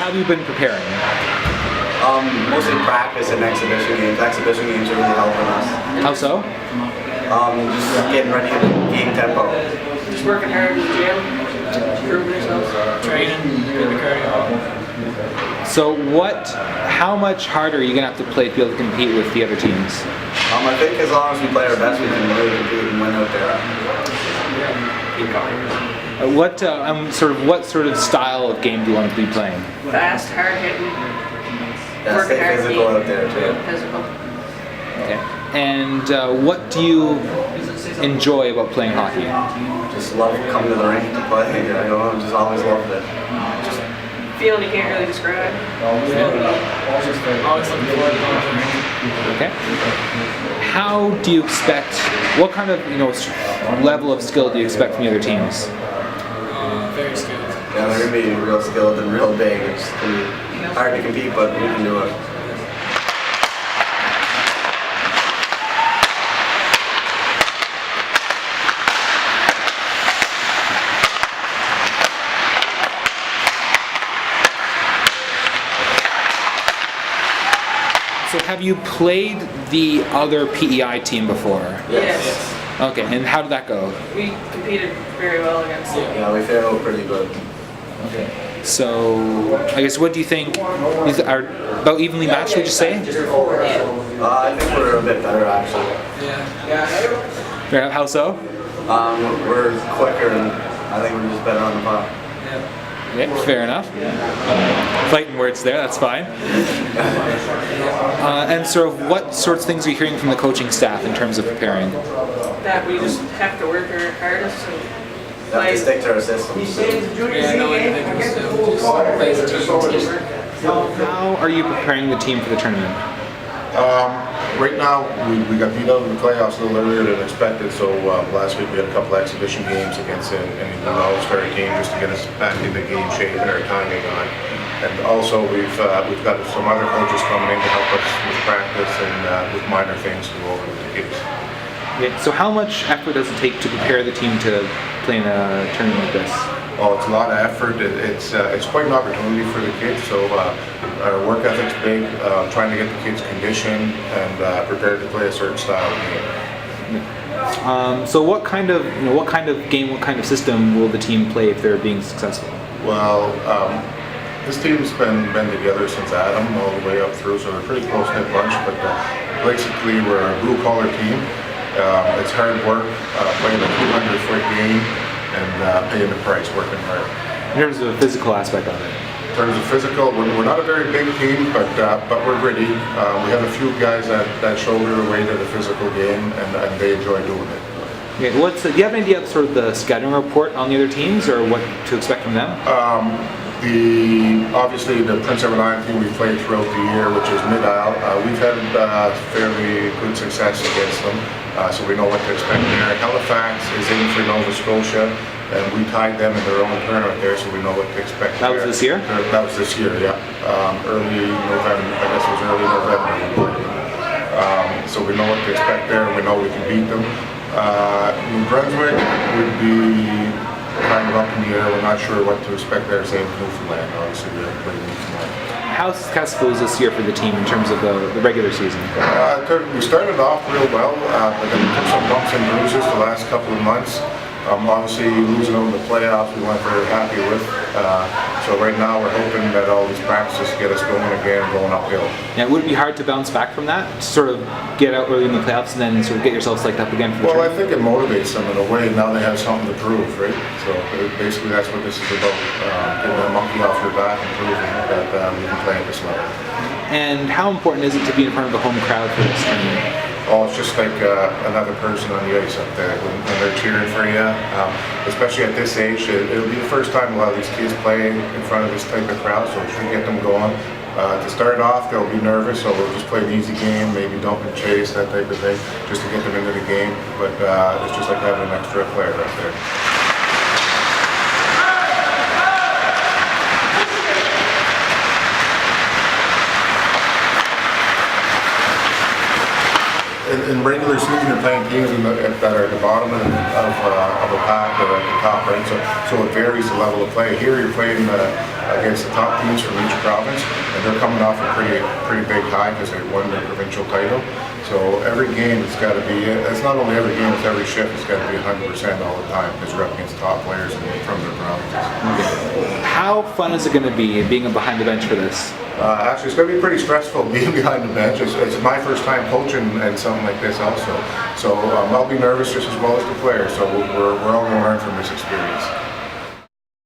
how have you been preparing? Mostly practice and exhibition games. Exhibition games are really helping us. How so? Just getting ready for the game tempo. Just working hard in the gym, improving yourself, training, doing the cardio. So how much harder are you going to have to play to be able to compete with the other teams? I think as long as we play our best, we can really compete and win out there. What sort of style of game do you want to be playing? Fast, hard hitting. Yeah, stay physical out there too. Physical. Okay. And what do you enjoy about playing hockey? Just love coming to the rink to play. I've just always loved it. Just feeling you can't really describe. Always looking forward to going to the rink. Okay. How do you expect? What kind of level of skill do you expect from the other teams? Very skilled. Yeah, they're gonna be real skilled and real big. It's gonna be hard to compete, but we can do it. So have you played the other PEI team before? Yes. Okay, and how did that go? We competed very well against them. Yeah, we fared pretty good. Okay. So, I guess what do you think are about evenly matched, would you say? I think we're a bit better actually. Yeah. How so? We're quicker and I think we're just better on the puck. Yeah, fair enough. Fighting words there, that's fine. And sort of what sorts of things are you hearing from the coaching staff in terms of preparing? That we just have to work our hardest and We have to stick to our systems. How are you preparing the team for the tournament? Right now, we got beat out in the playoffs a little earlier than expected, so last week we had a couple exhibition games against an all-star team just to get us back into game shape and our timing on. And also we've got some other coaches coming in to help us with practice and with minor things to go over with the kids. Yeah, so how much effort does it take to prepare the team to play in a tournament like this? Oh, it's a lot of effort. It's quite an opportunity for the kids. So our work ethic's big. Trying to get the kids conditioned and prepared to play a certain style of game. So what kind of game, what kind of system will the team play if they're being successful? Well, this team's been together since Adam all the way up through, so we're a pretty close-knit bunch. But basically, we're a blue-collar team. It's hard work, playing a 200-foot game. And paying the price, working hard. In terms of the physical aspect of it? In terms of physical, we're not a very big team, but we're gritty. We have a few guys that shoulder the weight of the physical game, and they enjoy doing it. Okay, do you have an idea of sort of the scouting report on the other teams, or what to expect from them? Obviously the Prince Edward Island team we played throughout the year, which is mid-isle. We've had fairly good success against them, so we know what to expect there. Halifax is in for Nova Scotia, and we tied them in their own tournament there, so we know what to expect. That was this year? That was this year, yeah. Early November, I guess it was early November. So we know what to expect there, and we know we can beat them. New Brunswick would be kind of up in the air. We're not sure what to expect there. Same Newfoundland, obviously we haven't played Newfoundland. How successful is this year for the team in terms of the regular season? We started off real well, but then we took some bumps and bruises the last couple of months. Obviously losing on the playoffs we weren't very happy with. So right now we're hoping that all these practices get us going again, going uphill. Yeah, would it be hard to bounce back from that? To sort of get out early in the playoffs and then sort of get yourself psyched up again for the Well, I tournament? think it motivates them in a way. Now they have something to prove, right? So basically that's what this is about. Getting a monkey off your back and proving that we can play at this level. And how important is it to be in front of a home crowd for this tournament? Oh, it's just like another person on the ice up there when they're cheering for you. Especially at this age, it'll be the first time a lot of these kids play in front of this type of crowd, so it should get them going. To start off, they'll be nervous, so we'll just play an easy game, maybe dump and chase, that type of thing, just to get them into the game. But it's just like having an extra player up there. In regular season, you're playing teams that are at the bottom of a pack or at the top, right? So it varies the level of play. Here, you're playing against the top teams from each province, and they're coming off a pretty big high because they won their provincial title. So every game it's got to be, it's not only every game, it's every shift, it's got to be 100% all the time because we're up against top players from their provinces. How fun is it going to be being behind the bench for this? Actually, it's going to be pretty stressful being behind the bench. It's my first time coaching and something like this also. So I'll be nervous just as well as the players. So we're all going to learn from this experience.